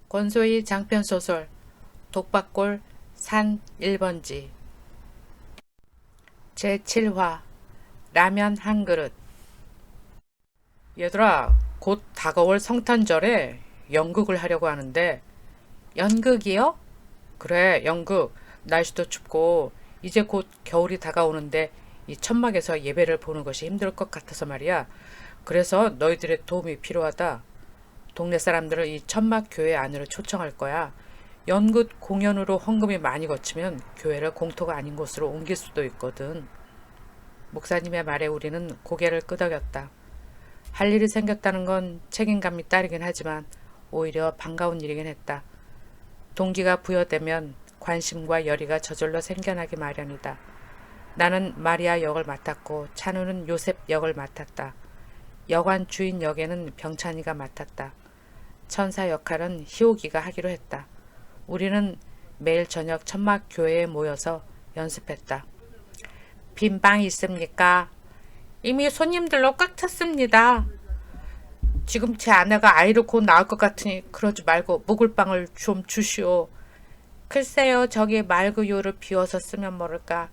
권소희 장편소설 독박골 산 1번지 제7화 라면 한 그릇. 얘들아, 곧 다가올 성탄절에 연극을 하려고 하는데. 연극이요? 그래, 연극. 날씨도 춥고 이제 곧 겨울이 다가오는데 이 천막에서 예배를 보는 것이 힘들 것 같아서 말이야. 그래서 너희들의 도움이 필요하다. 동네 사람들을 이 천막 교회 안으로 초청할 거야. 연극 공연으로 헌금이 많이 거치면 교회를 공터가 아닌 곳으로 옮길 수도 있거든. 목사님의 말에 우리는 고개를 끄덕였다. 할 일이 생겼다는 건 책임감이 따르긴 하지만 오히려 반가운 일이긴 했다. 동기가 부여되면 관심과 열의가 저절로 생겨나기 마련이다. 나는 마리아 역을 맡았고 찬우는 요셉 역을 맡았다. 여관 주인 역에는 병찬이가 맡았다. 천사 역할은 희옥이가 하기로 했다. 우리는 매일 저녁 천막 교회에 모여서 연습했다. 빈 방 있습니까? 이미 손님들로 꽉 찼습니다. 지금 제 아내가 아이를 곧 낳을 것 같으니 그러지 말고 묵을 방을 좀 주시오. 글쎄요, 저기 말그요를 비워서 쓰면 모를까.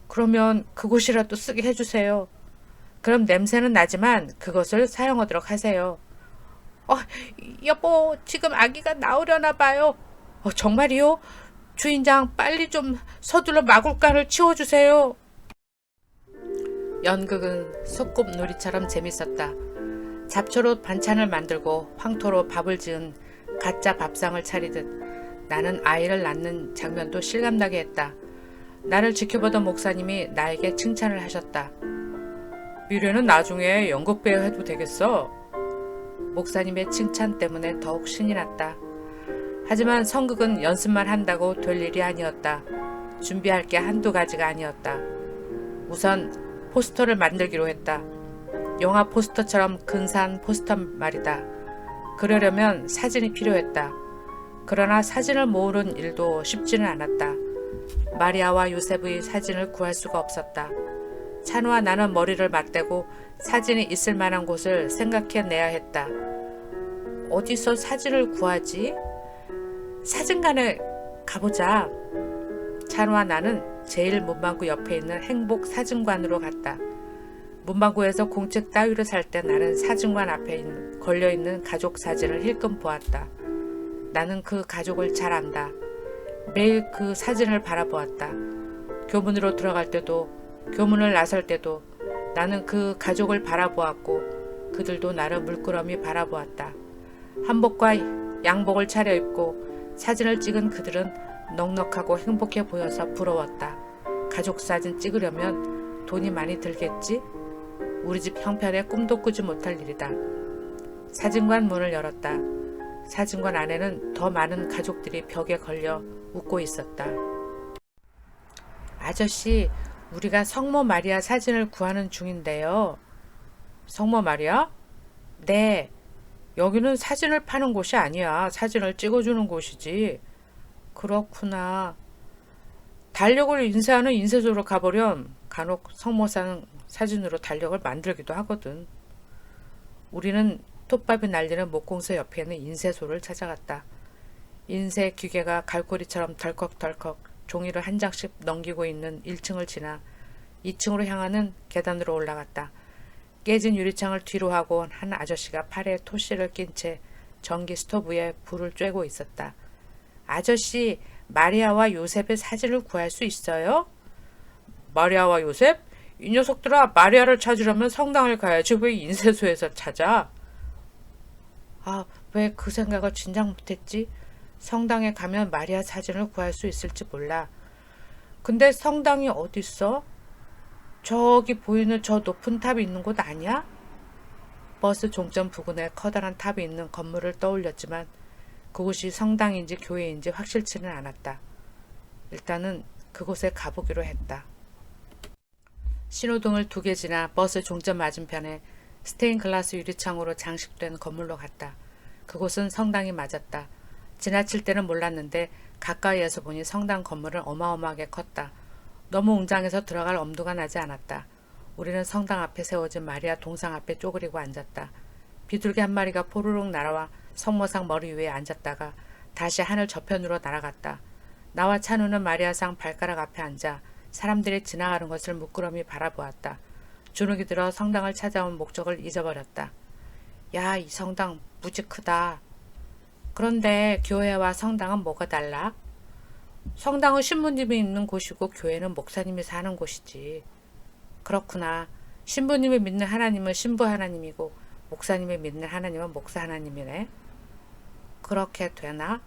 그러면 그곳이라도 쓰게 해주세요. 그럼 냄새는 나지만 그것을 사용하도록 하세요. 여보, 지금 아기가 나오려나 봐요. 정말이요? 주인장, 빨리 좀 서둘러 마굴간을 치워주세요. 연극은 소꿉놀이처럼 재밌었다. 잡초로 반찬을 만들고 황토로 밥을 지은 가짜 밥상을 차리듯 나는 아이를 낳는 장면도 실감나게 했다. 나를 지켜보던 목사님이 나에게 칭찬을 하셨다. 미래는 나중에 연극배우 해도 되겠어. 목사님의 칭찬 때문에 더욱 신이 났다. 하지만 성극은 연습만 한다고 될 일이 아니었다. 준비할 게 한두 가지가 아니었다. 우선 포스터를 만들기로 했다. 영화 포스터처럼 근사한 포스터 말이다. 그러려면 사진이 필요했다. 그러나 사진을 모으는 일도 쉽지는 않았다. 마리아와 요셉의 사진을 구할 수가 없었다. 찬우와 나는 머리를 맞대고 사진이 있을 만한 곳을 생각해내야 했다. 어디서 사진을 구하지? 사진관에 가보자. 찬우와 나는 제일 문방구 옆에 있는 행복사진관으로 갔다. 문방구에서 공책 따위를 살 때 나는 사진관 앞에 걸려있는 가족 사진을 힐끔 보았다. 나는 그 가족을 잘 안다. 매일 그 사진을 바라보았다. 교문으로 들어갈 때도 교문을 나설 때도 나는 그 가족을 바라보았고 그들도 나를 물끄러미 바라보았다. 한복과 양복을 차려입고 사진을 찍은 그들은 넉넉하고 행복해 보여서 부러웠다. 가족 사진 찍으려면 돈이 많이 들겠지? 우리 집 형편에 꿈도 꾸지 못할 일이다. 사진관 문을 열었다. 사진관 안에는 더 많은 가족들이 벽에 걸려 웃고 있었다. 아저씨, 우리가 성모 마리아 사진을 구하는 중인데요. 성모 마리아? 네. 여기는 사진을 파는 곳이 아니야. 사진을 찍어주는 곳이지. 그렇구나. 달력을 인쇄하는 인쇄소로 가보렴. 간혹 성모상 사진으로 달력을 만들기도 하거든. 우리는 톱밥이 날리는 목공소 옆에 있는 인쇄소를 찾아갔다. 인쇄 기계가 갈고리처럼 덜컥덜컥 종이를 한 장씩 넘기고 있는 1층을 지나 2층으로 향하는 계단으로 올라갔다. 깨진 유리창을 뒤로 하고 한 아저씨가 팔에 토시를 낀 채 전기 스토브에 불을 쬐고 있었다. 아저씨, 마리아와 요셉의 사진을 구할 수 있어요? 마리아와 요셉? 이 녀석들아, 마리아를 찾으려면 성당을 가야지 왜 인쇄소에서 찾아? 왜 그 생각을 진작 못했지? 성당에 가면 마리아 사진을 구할 수 있을지 몰라. 근데 성당이 어딨어? 저기 보이는 저 높은 탑이 있는 곳 아니야? 버스 종점 부근에 커다란 탑이 있는 건물을 떠올렸지만 그곳이 성당인지 교회인지 확실치는 않았다. 일단은 그곳에 가보기로 했다. 신호등을 2개 지나 버스 종점 맞은편에 스테인글라스 유리창으로 장식된 건물로 갔다. 그곳은 성당이 맞았다. 지나칠 때는 몰랐는데 가까이에서 보니 성당 건물은 어마어마하게 컸다. 너무 웅장해서 들어갈 엄두가 나지 않았다. 우리는 성당 앞에 세워진 마리아 동상 앞에 쪼그리고 앉았다. 비둘기 한 마리가 포르륵 날아와 성모상 머리 위에 앉았다가 다시 하늘 저편으로 날아갔다. 나와 찬우는 마리아상 발가락 앞에 앉아 사람들이 지나가는 것을 물끄러미 바라보았다. 주눅이 들어 성당을 찾아온 목적을 잊어버렸다. 야, 이 성당 무지 크다. 그런데 교회와 성당은 뭐가 달라? 성당은 신부님이 있는 곳이고 교회는 목사님이 사는 곳이지. 그렇구나. 신부님이 믿는 하나님은 신부 하나님이고 목사님이 믿는 하나님은 목사 하나님이네. 그렇게 되나?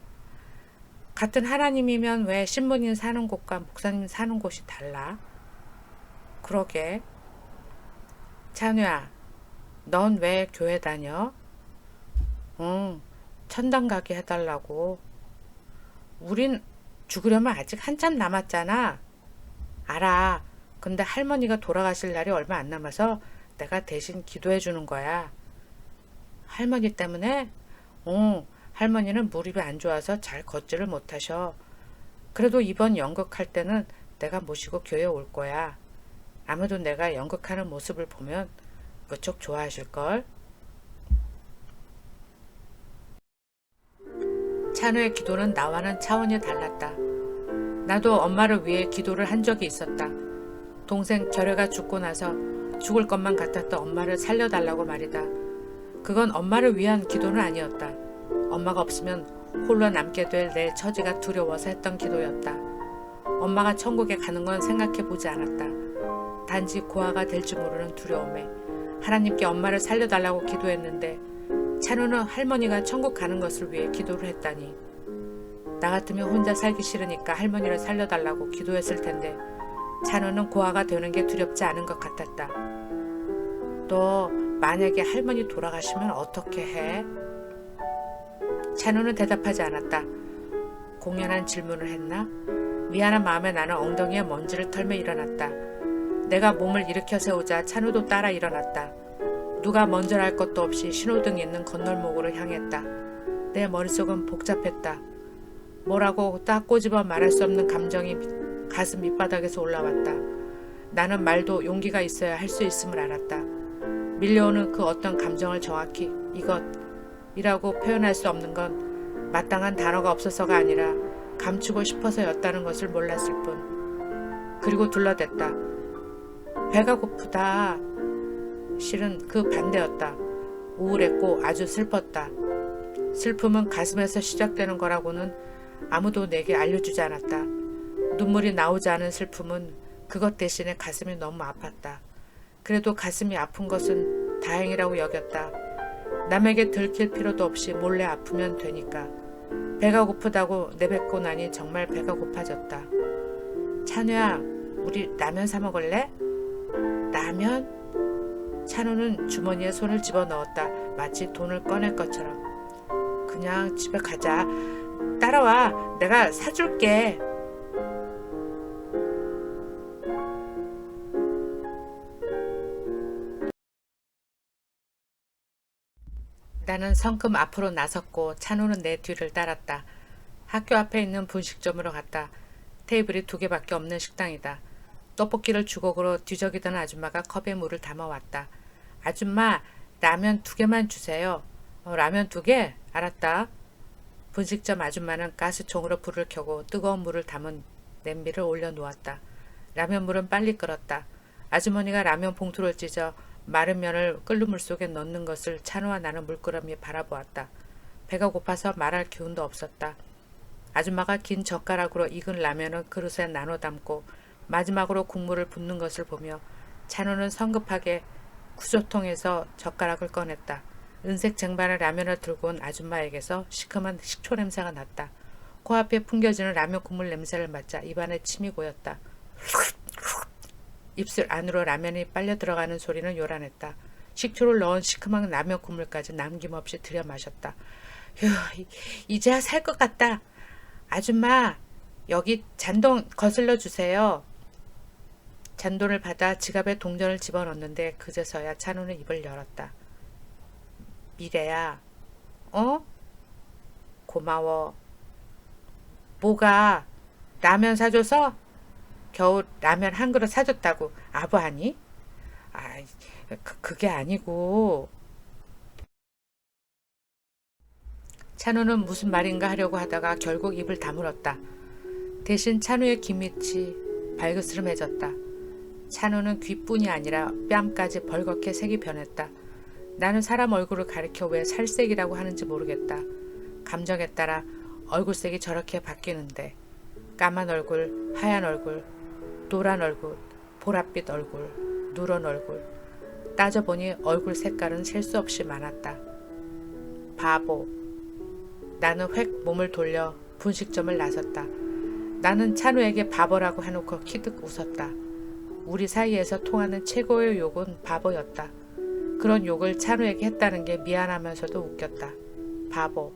같은 하나님이면 왜 신부님 사는 곳과 목사님 사는 곳이 달라? 그러게. 찬우야, 넌 왜 교회 다녀? 응, 천당 가게 해달라고. 우린 죽으려면 아직 한참 남았잖아. 알아. 근데 할머니가 돌아가실 날이 얼마 안 남아서 내가 대신 기도해 주는 거야. 할머니 때문에? 응, 할머니는 무릎이 안 좋아서 잘 걷지를 못하셔. 그래도 이번 연극할 때는 내가 모시고 교회 올 거야. 아무도 내가 연극하는 모습을 보면 무척 좋아하실걸? 찬우의 기도는 나와는 차원이 달랐다. 나도 엄마를 위해 기도를 한 적이 있었다. 동생 결혜가 죽고 나서 죽을 것만 같았던 엄마를 살려달라고 말이다. 그건 엄마를 위한 기도는 아니었다. 엄마가 없으면 홀로 남게 될 내 처지가 두려워서 했던 기도였다. 엄마가 천국에 가는 건 생각해보지 않았다. 단지 고아가 될지 모르는 두려움에 하나님께 엄마를 살려달라고 기도했는데 찬우는 할머니가 천국 가는 것을 위해 기도를 했다니. 나 같으면 혼자 살기 싫으니까 할머니를 살려달라고 기도했을 텐데 찬우는 고아가 되는 게 두렵지 않은 것 같았다. 너 만약에 할머니 돌아가시면 어떻게 해? 찬우는 대답하지 않았다. 공연한 질문을 했나? 미안한 마음에 나는 엉덩이에 먼지를 털며 일어났다. 내가 몸을 일으켜 세우자 찬우도 따라 일어났다. 누가 먼저랄 것도 없이 신호등이 있는 건널목으로 향했다. 내 머릿속은 복잡했다. 뭐라고 딱 꼬집어 말할 수 없는 감정이 가슴 밑바닥에서 올라왔다. 나는 말도 용기가 있어야 할 수 있음을 알았다. 밀려오는 그 어떤 감정을 정확히 이것이라고 표현할 수 없는 건 마땅한 단어가 없어서가 아니라 감추고 싶어서였다는 것을 몰랐을 뿐. 그리고 둘러댔다. 배가 고프다. 실은 그 반대였다. 우울했고 아주 슬펐다. 슬픔은 가슴에서 시작되는 거라고는 아무도 내게 알려주지 않았다. 눈물이 나오지 않은 슬픔은 그것 대신에 가슴이 너무 아팠다. 그래도 가슴이 아픈 것은 다행이라고 여겼다. 남에게 들킬 필요도 없이 몰래 아프면 되니까. 배가 고프다고 내뱉고 나니 정말 배가 고파졌다. 찬우야, 우리 라면 사 먹을래? 라면? 찬우는 주머니에 손을 집어넣었다. 마치 돈을 꺼낼 것처럼. 그냥 집에 가자. 따라와. 내가 사줄게. 나는 성큼 앞으로 나섰고 찬우는 내 뒤를 따랐다. 학교 앞에 있는 분식점으로 갔다. 테이블이 2개밖에 없는 식당이다. 떡볶이를 주걱으로 뒤적이던 아줌마가 컵에 물을 담아왔다. 아줌마, 라면 2개만 주세요. 라면 2개? 알았다. 분식점 아줌마는 가스총으로 불을 켜고 뜨거운 물을 담은 냄비를 올려놓았다. 라면물은 빨리 끓었다. 아주머니가 라면 봉투를 찢어 마른 면을 끓는 물 속에 넣는 것을 찬우와 나는 물끄러미 바라보았다. 배가 고파서 말할 기운도 없었다. 아줌마가 긴 젓가락으로 익은 라면을 그릇에 나눠 담고 마지막으로 국물을 붓는 것을 보며 찬우는 성급하게 구조통에서 젓가락을 꺼냈다. 은색 쟁반의 라면을 들고 온 아줌마에게서 시큼한 식초 냄새가 났다. 코앞에 풍겨지는 라면 국물 냄새를 맡자 입안에 침이 고였다. 입술 안으로 라면이 빨려 들어가는 소리는 요란했다. 식초를 넣은 시큼한 라면 국물까지 남김없이 들여 마셨다. 휴, 이제야 살 것 같다. 아줌마, 여기 잔돈 거슬러 주세요. 잔돈을 받아 지갑에 동전을 집어넣는데 그제서야 찬우는 입을 열었다. 미래야, 어? 고마워. 뭐가? 라면 사줘서? 겨우 라면 한 그릇 사줬다고 아부하니? 그게 아니고. 찬우는 무슨 말인가 하려고 하다가 결국 입을 다물었다. 대신 찬우의 귀밑이 발그스름해졌다. 찬우는 귀뿐이 아니라 뺨까지 벌겋게 색이 변했다. 나는 사람 얼굴을 가리켜 왜 살색이라고 하는지 모르겠다. 감정에 따라 얼굴색이 저렇게 바뀌는데 까만 얼굴, 하얀 얼굴, 노란 얼굴, 보랏빛 얼굴, 누런 얼굴. 따져보니 얼굴 색깔은 셀 수 없이 많았다. 바보. 나는 획 몸을 돌려 분식점을 나섰다. 나는 찬우에게 바보라고 해놓고 키득 웃었다. 우리 사이에서 통하는 최고의 욕은 바보였다. 그런 욕을 찬우에게 했다는 게 미안하면서도 웃겼다. 바보.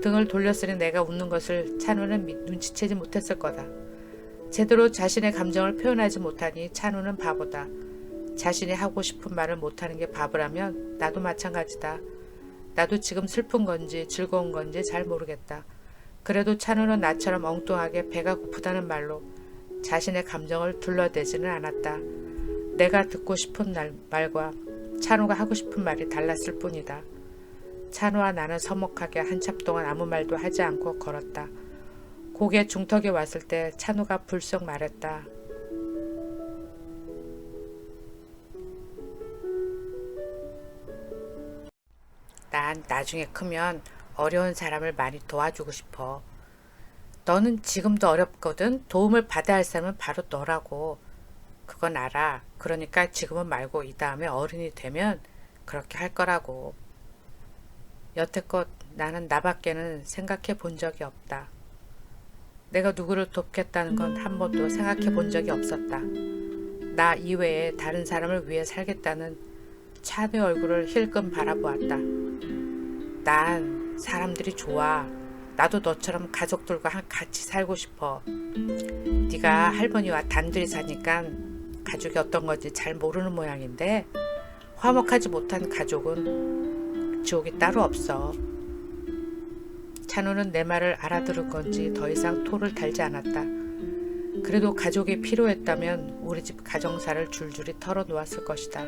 등을 돌렸으니 내가 웃는 것을 찬우는 눈치채지 못했을 거다. 제대로 자신의 감정을 표현하지 못하니 찬우는 바보다. 자신이 하고 싶은 말을 못하는 게 바보라면 나도 마찬가지다. 나도 지금 슬픈 건지 즐거운 건지 잘 모르겠다. 그래도 찬우는 나처럼 엉뚱하게 배가 고프다는 말로 자신의 감정을 둘러대지는 않았다. 내가 듣고 싶은 말과 찬우가 하고 싶은 말이 달랐을 뿐이다. 찬우와 나는 서먹하게 한참 동안 아무 말도 하지 않고 걸었다. 고개 중턱에 왔을 때 찬우가 불쑥 말했다. 난 나중에 크면 어려운 사람을 많이 도와주고 싶어. 너는 지금도 어렵거든. 도움을 받아야 할 사람은 바로 너라고. 그건 알아. 그러니까 지금은 말고 이 다음에 어른이 되면 그렇게 할 거라고. 여태껏 나는 나밖에는 생각해 본 적이 없다. 내가 누구를 돕겠다는 건 한 번도 생각해 본 적이 없었다. 나 이외에 다른 사람을 위해 살겠다는 찬우의 얼굴을 힐끔 바라보았다. 난 사람들이 좋아. 나도 너처럼 가족들과 같이 살고 싶어. 네가 할머니와 단둘이 사니까 가족이 어떤 건지 잘 모르는 모양인데 화목하지 못한 가족은 지옥이 따로 없어. 찬우는 내 말을 알아들은 건지 더 이상 토를 달지 않았다. 그래도 가족이 필요했다면 우리 집 가정사를 줄줄이 털어놓았을 것이다.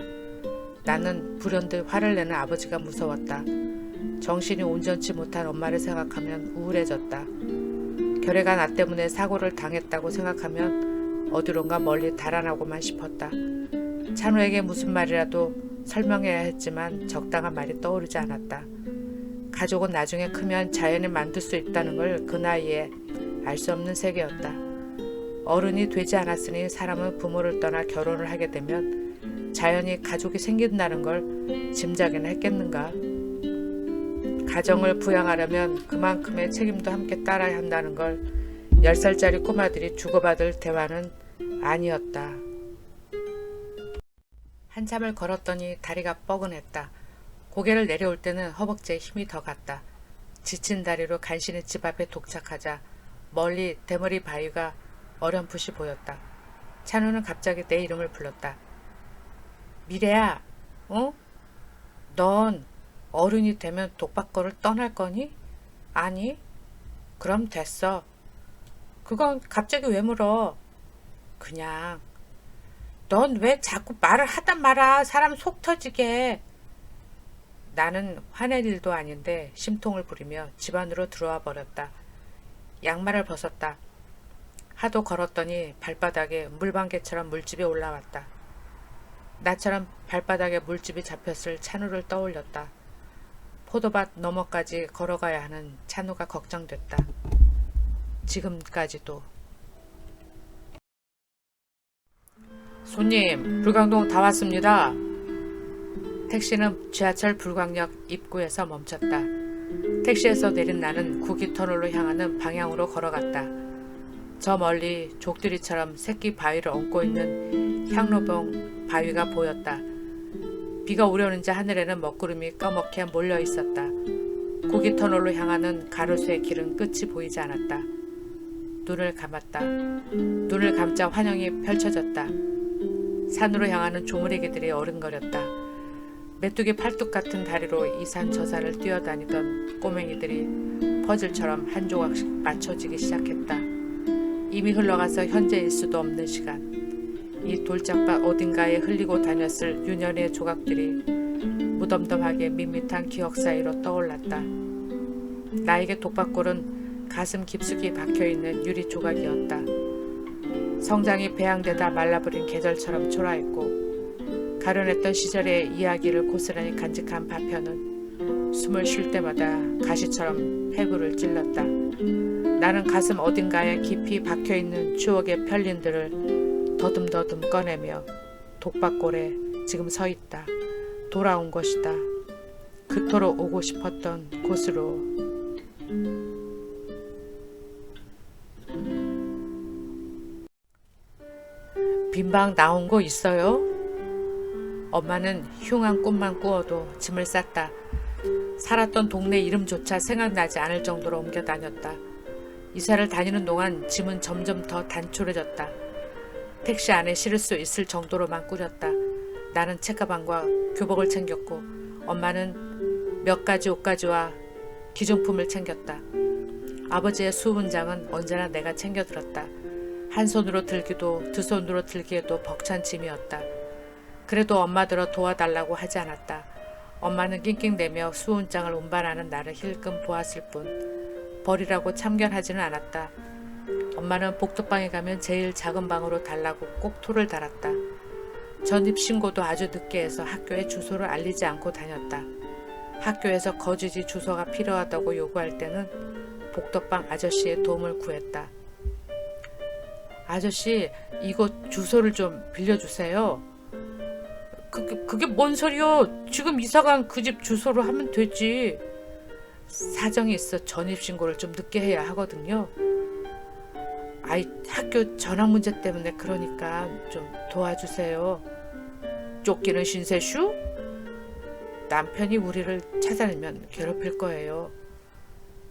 나는 불현듯 화를 내는 아버지가 무서웠다. 정신이 온전치 못한 엄마를 생각하면 우울해졌다. 결애가 나 때문에 사고를 당했다고 생각하면 어디론가 멀리 달아나고만 싶었다. 찬우에게 무슨 말이라도 설명해야 했지만 적당한 말이 떠오르지 않았다. 가족은 나중에 크면 자연히 만들 수 있다는 걸 그 나이에 알 수 없는 세계였다. 어른이 되지 않았으니 사람은 부모를 떠나 결혼을 하게 되면 자연히 가족이 생긴다는 걸 짐작이나 했겠는가. 가정을 부양하려면 그만큼의 책임도 함께 따라야 한다는 걸 10살짜리 꼬마들이 주고받을 대화는 아니었다. 한참을 걸었더니 다리가 뻐근했다. 고개를 내려올 때는 허벅지에 힘이 더 갔다. 지친 다리로 간신히 집 앞에 도착하자 멀리 대머리 바위가 어렴풋이 보였다. 찬우는 갑자기 내 이름을 불렀다. 미래야, 어? 넌 어른이 되면 독박거를 떠날 거니? 아니? 그럼 됐어. 그건 갑자기 왜 물어? 그냥. 넌 왜 자꾸 말을 하단 말아. 사람 속 터지게. 나는 화낼 일도 아닌데 심통을 부리며 집 안으로 들어와 버렸다. 양말을 벗었다. 하도 걸었더니 발바닥에 물방개처럼 물집이 올라왔다. 나처럼 발바닥에 물집이 잡혔을 찬우를 떠올렸다. 포도밭 너머까지 걸어가야 하는 찬우가 걱정됐다. 지금까지도. 손님, 불광동 다 왔습니다. 택시는 지하철 불광역 입구에서 멈췄다. 택시에서 내린 나는 구기터널로 향하는 방향으로 걸어갔다. 저 멀리 족두리처럼 새끼 바위를 얹고 있는 향로병 바위가 보였다. 비가 오려는지 하늘에는 먹구름이 까맣게 몰려 있었다. 구기터널로 향하는 가로수의 길은 끝이 보이지 않았다. 눈을 감았다. 눈을 감자 환영이 펼쳐졌다. 산으로 향하는 조무래기들이 어른거렸다. 메뚜기 팔뚝 같은 다리로 이 산 저 산을 뛰어다니던 꼬맹이들이 퍼즐처럼 한 조각씩 맞춰지기 시작했다. 이미 흘러가서 현재일 수도 없는 시간. 이 돌짝밭 어딘가에 흘리고 다녔을 유년의 조각들이 무덤덤하게 밋밋한 기억 사이로 떠올랐다. 나에게 독박골은 가슴 깊숙이 박혀있는 유리 조각이었다. 성장이 배양되다 말라버린 계절처럼 초라했고 가련했던 시절의 이야기를 고스란히 간직한 파편은 숨을 쉴 때마다 가시처럼 해구를 찔렀다. 나는 가슴 어딘가에 깊이 박혀있는 추억의 편린들을 더듬더듬 꺼내며 독박골에 지금 서 있다. 돌아온 것이다. 그토록 오고 싶었던 곳으로. 빈방 나온 거 있어요? 엄마는 흉한 꿈만 꾸어도 짐을 쌌다. 살았던 동네 이름조차 생각나지 않을 정도로 옮겨 다녔다. 이사를 다니는 동안 짐은 점점 더 단촐해졌다. 택시 안에 실을 수 있을 정도로만 꾸렸다. 나는 책가방과 교복을 챙겼고 엄마는 몇 가지 옷가지와 기중품을 챙겼다. 아버지의 수문장은 언제나 내가 챙겨들었다. 한 손으로 들기도 두 손으로 들기에도 벅찬 짐이었다. 그래도 엄마들어 도와달라고 하지 않았다. 엄마는 낑낑대며 수훈장을 운반하는 나를 힐끔 보았을 뿐 버리라고 참견하지는 않았다. 엄마는 복덕방에 가면 제일 작은 방으로 달라고 꼭 토를 달았다. 전입신고도 아주 늦게 해서 학교에 주소를 알리지 않고 다녔다. 학교에서 거주지 주소가 필요하다고 요구할 때는 복덕방 아저씨의 도움을 구했다. 아저씨, 이곳 주소를 좀 빌려주세요. 그게 뭔 소리요? 지금 이사간 그 집 주소로 하면 되지. 사정이 있어 전입신고를 좀 늦게 해야 하거든요. 아이, 학교 전학 문제 때문에 그러니까 좀 도와주세요. 쫓기는 신세슈? 남편이 우리를 찾아내면 괴롭힐 거예요.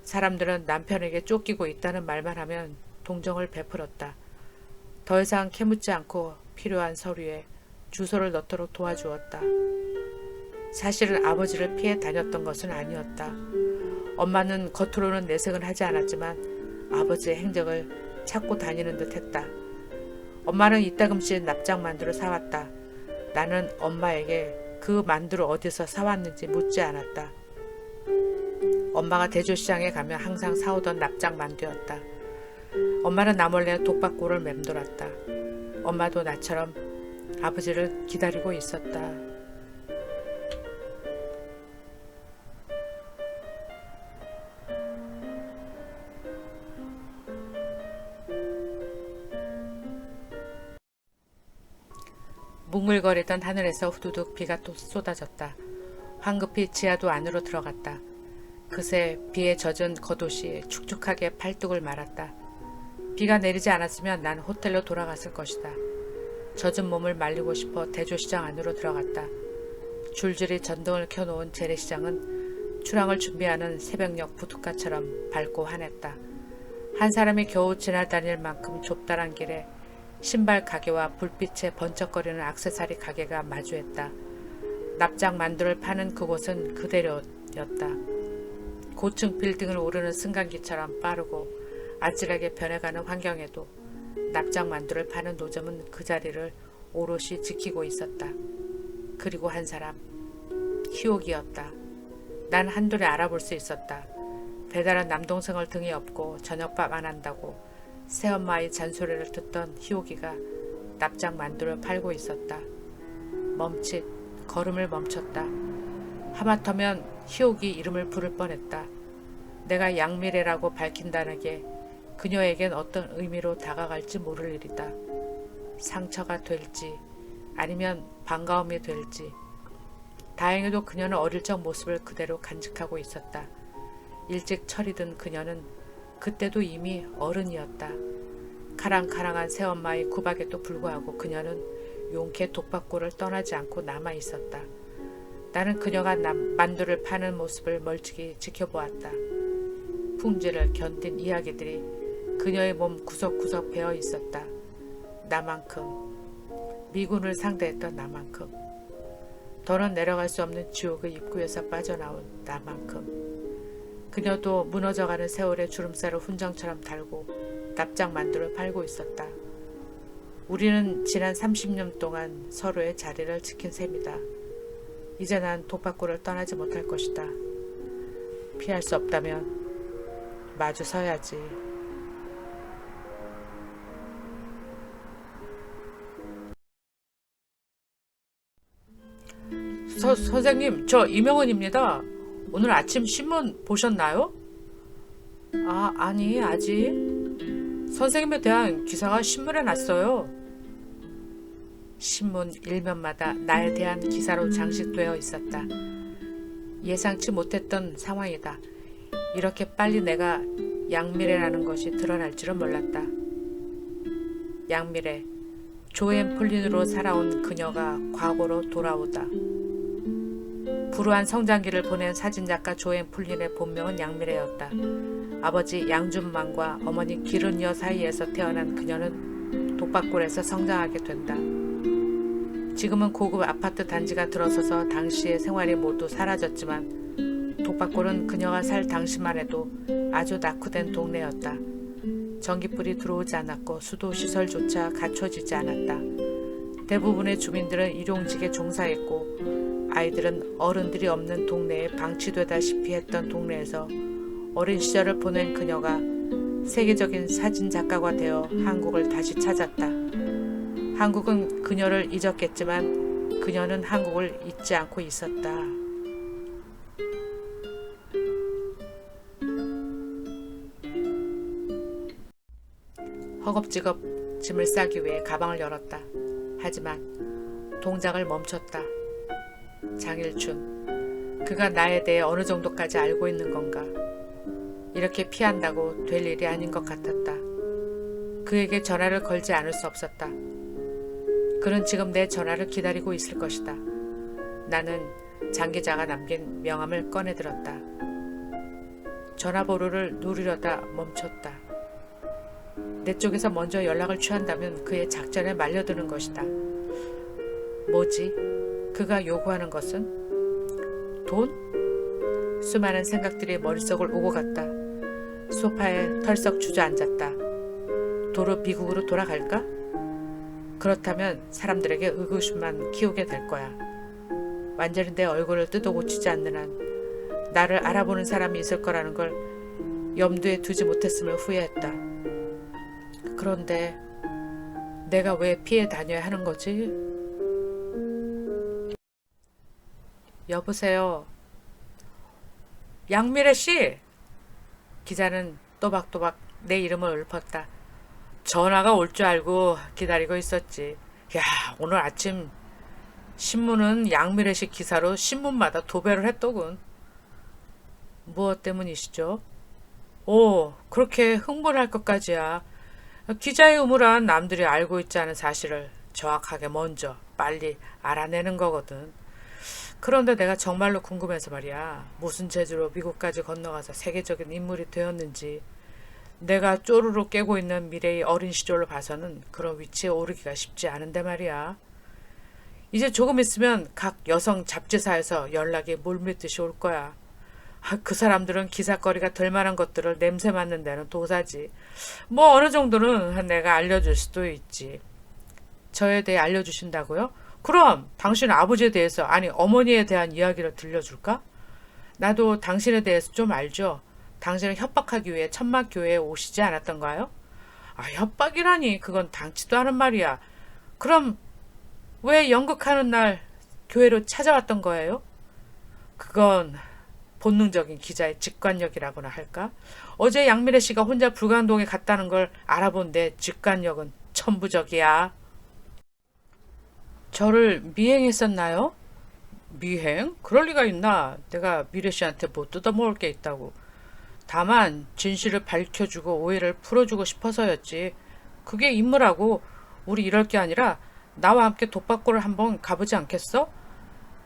사람들은 남편에게 쫓기고 있다는 말만 하면 동정을 베풀었다. 더 이상 캐묻지 않고 필요한 서류에 주소를 넣도록 도와주었다. 사실은 아버지를 피해 다녔던 것은 아니었다. 엄마는 겉으로는 내색은 하지 않았지만 아버지의 행적을 찾고 다니는 듯 했다. 엄마는 이따금씩 납작만두를 사왔다. 나는 엄마에게 그 만두를 어디서 사왔는지 묻지 않았다. 엄마가 대조시장에 가면 항상 사오던 납작만두였다. 엄마는 나 몰래 독박골을 맴돌았다. 엄마도 나처럼 아버지를 기다리고 있었다. 뭉글거리던 하늘에서 후두둑 비가 또 쏟아졌다. 황급히 지하도 안으로 들어갔다. 그새 비에 젖은 겉옷이 축축하게 팔뚝을 말았다. 비가 내리지 않았으면 난 호텔로 돌아갔을 것이다. 젖은 몸을 말리고 싶어 대조시장 안으로 들어갔다. 줄줄이 전등을 켜놓은 재래시장은 출항을 준비하는 새벽녘 부둣가처럼 밝고 환했다. 한 사람이 겨우 지나다닐 만큼 좁다란 길에 신발 가게와 불빛에 번쩍거리는 액세서리 가게가 마주했다. 납작 만두를 파는 그곳은 그대로였다. 고층 빌딩을 오르는 승강기처럼 빠르고 아찔하게 변해가는 환경에도 납작 만두를 파는 노점은 그 자리를 오롯이 지키고 있었다. 그리고 한 사람, 희옥이었다. 난 한둘에 알아볼 수 있었다. 배달한 남동생을 등에 업고 저녁밥 안 한다고 새엄마의 잔소리를 듣던 희옥이가 납작 만두를 팔고 있었다. 멈칫 걸음을 멈췄다. 하마터면 희옥이 이름을 부를 뻔했다. 내가 양미래라고 밝힌다는 게 그녀에겐 어떤 의미로 다가갈지 모를 일이다. 상처가 될지 아니면 반가움이 될지. 다행히도 그녀는 어릴 적 모습을 그대로 간직하고 있었다. 일찍 철이 든 그녀는 그때도 이미 어른이었다. 카랑카랑한 새엄마의 구박에도 불구하고 그녀는 용케 독박골을 떠나지 않고 남아 있었다. 나는 그녀가 만두를 파는 모습을 멀찍이 지켜보았다. 풍지를 견딘 이야기들이 그녀의 몸 구석구석 배어 있었다. 나만큼, 미군을 상대했던 나만큼, 더는 내려갈 수 없는 지옥의 입구에서 빠져나온 나만큼. 그녀도 무너져가는 세월의 주름살을 훈정처럼 달고 납작 만두를 팔고 있었다. 우리는 지난 30년 동안 서로의 자리를 지킨 셈이다. 이제 난 독박골을 떠나지 못할 것이다. 피할 수 없다면 마주 서야지. 선생님, 저 이명은입니다. 오늘 아침 신문 보셨나요? 아니, 아직. 선생님에 대한 기사가 신문에 났어요. 신문 일면마다 나에 대한 기사로 장식되어 있었다. 예상치 못했던 상황이다. 이렇게 빨리 내가 양미래라는 것이 드러날 줄은 몰랐다. 양미래, 조앤 폴린으로 살아온 그녀가 과거로 돌아오다. 불우한 성장기를 보낸 사진작가 조앤 폴린의 본명은 양미래였다. 아버지 양준만과 어머니 기른여 사이에서 태어난 그녀는 독박골에서 성장하게 된다. 지금은 고급 아파트 단지가 들어서서 당시의 생활이 모두 사라졌지만 독박골은 그녀가 살 당시만 해도 아주 낙후된 동네였다. 전기불이 들어오지 않았고 수도시설조차 갖춰지지 않았다. 대부분의 주민들은 일용직에 종사했고 아이들은 어른들이 없는 동네에 방치되다시피 했던 동네에서 어린 시절을 보낸 그녀가 세계적인 사진작가가 되어 한국을 다시 찾았다. 한국은 그녀를 잊었겠지만 그녀는 한국을 잊지 않고 있었다. 허겁지겁 짐을 싸기 위해 가방을 열었다. 하지만 동작을 멈췄다. 장일춘, 그가 나에 대해 어느 정도까지 알고 있는 건가? 이렇게 피한다고 될 일이 아닌 것 같았다. 그에게 전화를 걸지 않을 수 없었다. 그는 지금 내 전화를 기다리고 있을 것이다. 나는 장 기자가 남긴 명함을 꺼내들었다. 전화번호를 누르려다 멈췄다. 내 쪽에서 먼저 연락을 취한다면 그의 작전에 말려드는 것이다. 뭐지? 그가 요구하는 것은? 돈? 수많은 생각들이 머릿속을 오고 갔다. 소파에 털썩 주저앉았다. 도로 미국으로 돌아갈까? 그렇다면 사람들에게 의구심만 키우게 될 거야. 완전히 내 얼굴을 뜯어고치지 않는 한 나를 알아보는 사람이 있을 거라는 걸 염두에 두지 못했음을 후회했다. 그런데 내가 왜 피해 다녀야 하는 거지? 여보세요. 양미래 씨! 기자는 또박또박 내 이름을 읊었다. 전화가 올 줄 알고 기다리고 있었지. 야, 오늘 아침 신문은 양미래 씨 기사로 신문마다 도배를 했더군. 무엇 때문이시죠? 오, 그렇게 흥분할 것까지야. 기자의 의무란 남들이 알고 있지 않은 사실을 정확하게 먼저 빨리 알아내는 거거든. 그런데 내가 정말로 궁금해서 말이야. 무슨 재주로 미국까지 건너가서 세계적인 인물이 되었는지. 내가 쪼르르 깨고 있는 미래의 어린 시절로 봐서는 그런 위치에 오르기가 쉽지 않은데 말이야. 이제 조금 있으면 각 여성 잡지사에서 연락이 물밀듯이 올 거야. 그 사람들은 기사거리가 될 만한 것들을 냄새 맡는 데는 도사지. 뭐 어느 정도는 내가 알려줄 수도 있지. 저에 대해 알려주신다고요? 그럼 당신 아버지에 대해서, 아니 어머니에 대한 이야기를 들려줄까? 나도 당신에 대해서 좀 알죠. 당신을 협박하기 위해 천막교회에 오시지 않았던가요? 협박이라니 그건 당치도 않은 말이야. 그럼 왜 연극하는 날 교회로 찾아왔던 거예요? 그건 본능적인 기자의 직관력이라고나 할까? 어제 양미래 씨가 혼자 불광동에 갔다는 걸 알아본 내 직관력은 천부적이야. 저를 미행했었나요? 미행? 그럴 리가 있나? 내가 미래 씨한테 뭐 뜯어먹을 게 있다고. 다만 진실을 밝혀주고 오해를 풀어주고 싶어서였지. 그게 임무라고. 우리 이럴 게 아니라 나와 함께 독박골을 한번 가보지 않겠어?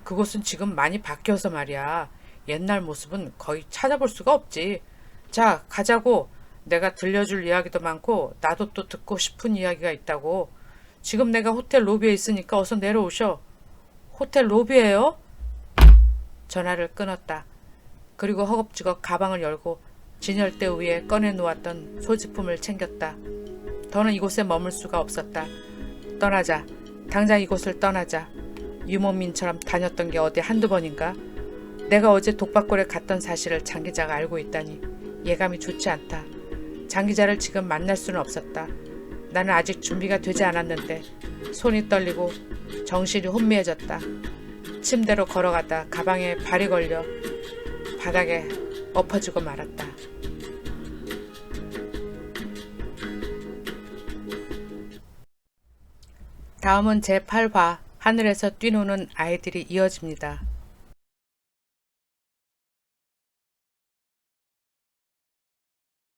그곳은 지금 많이 바뀌어서 말이야. 옛날 모습은 거의 찾아볼 수가 없지. 자, 가자고. 내가 들려줄 이야기도 많고 나도 또 듣고 싶은 이야기가 있다고. 지금 내가 호텔 로비에 있으니까 어서 내려오셔. 호텔 로비에요? 전화를 끊었다. 그리고 허겁지겁 가방을 열고 진열대 위에 꺼내놓았던 소지품을 챙겼다. 더는 이곳에 머물 수가 없었다. 떠나자. 당장 이곳을 떠나자. 유목민처럼 다녔던 게 어디 한두 번인가? 내가 어제 독박골에 갔던 사실을 장 기자가 알고 있다니 예감이 좋지 않다. 장기자를 지금 만날 수는 없었다. 나는 아직 준비가 되지 않았는데 손이 떨리고 정신이 혼미해졌다. 침대로 걸어가다 가방에 발이 걸려 바닥에 엎어지고 말았다. 다음은 제8화 하늘에서 뛰노는 아이들이 이어집니다.